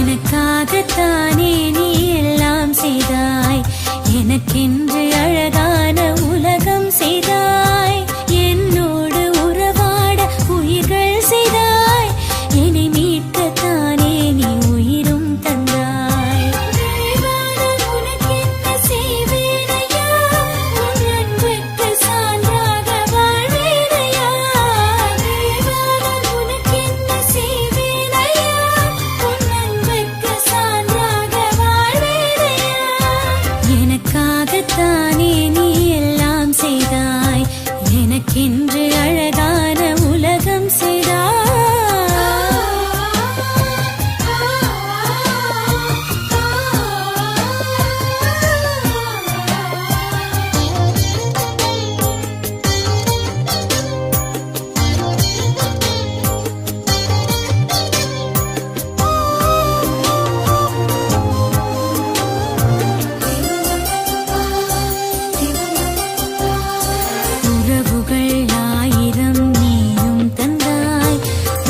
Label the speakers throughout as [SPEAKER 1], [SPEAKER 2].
[SPEAKER 1] எனக்காகத்தானே நீ எல்லாம் செய்தாய், எனக்கென்று அழகான உலகம் செய்தாய், என்னோடு உறவாட உயிர்கள் செய்தாய், என்னை மீட்கத்தானே நீ உயிரும் தந்தாய். உனக்கென்ன செய்வேனையா, உன் அன்புக்கு சான்றாக வாழ்வேனையா. உனக்கென்ன செய்வேனையா, உன் அன்புக்கு சான்றாக வாழ்வேனையா. எனக்காகத்தானே நீ எல்லாம் செய்தாய், எனக்கென்று அழகான உலகம் செய்தாய். உறவுகள் ஆயிரம் நீயும் தந்தாய்,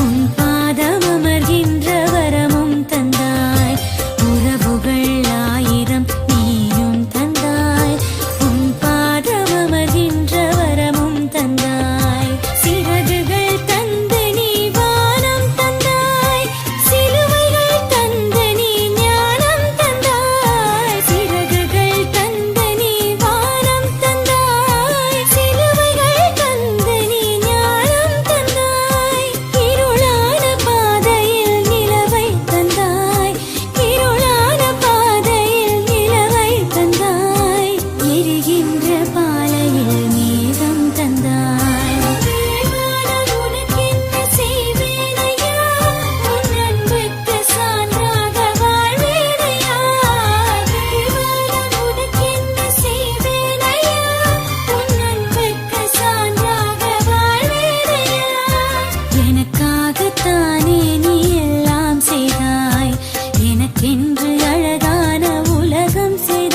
[SPEAKER 1] உன் பாதம் அமர்கின்ற வரமும் தந்தாய். உறவுகள் ஆயிரம் நீயும் தந்தாய், உன் பாதம் அமர்கின்ற வரமும் தந்தாய். சிறகுகள் தந்து நீ வானம் தந்தாய், சிலுவைகள் தந்து நீ ஞானம் தந்தாய். சிறகுகள் தந்து நீ வானம் தந்தாய், சிலுவைகள் தந்து நீ ஞானம் தந்தாய். இருளான பாதையில் நிலவை தந்தாய், இருளான பாதையில் நிலவை தந்தாய். எரிகின்ற பாலையில் மேகம் தந்தாய். உனக்கென்ன செய்வேனையா, உன் அன்புக்கு சான்றாக வாழ்வேனையா. உனக்கென்ன செய்வேனையா, உன் அன்புக்கு சான்றாக வாழ்வேனையா. எனக்காகத்தானே நீ எல்லாம் செய்தாய், எனக்கென்று அழகான உலகம் செய்தாய்.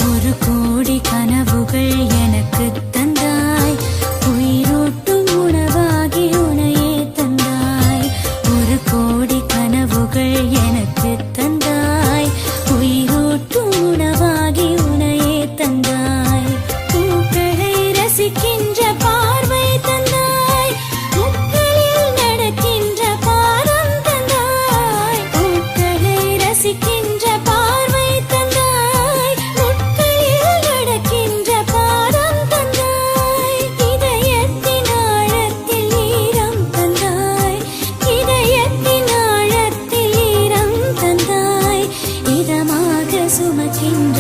[SPEAKER 1] ஒரு கோடி கனவுகள் எனக்கு தந்தாய், உயிரோட்டும் உணவாகி உனையே தந்தாய். ஒரு கோடி கனவுகள் எனக்கு தந்தாய், உயிரோட்டும் உணவாகி உனையே தந்தாய். பூக்களை ரசிக்கின்ற பார்வை தந்தாய், முட்களில் நடக்கின்ற பாதம் தந்தாய். பூக்களை ரசிக்கின்ற பார்வை தந்தாய், முட்களில் நடக்கின்ற பாதம் தந்தாய். இதயத்தின் ஆழத்தில் ஈரம் தந்தாய், இதயத்தின் ஆழத்தில் ஈரம் தந்தாய். இதமாக சுமக்கின்ற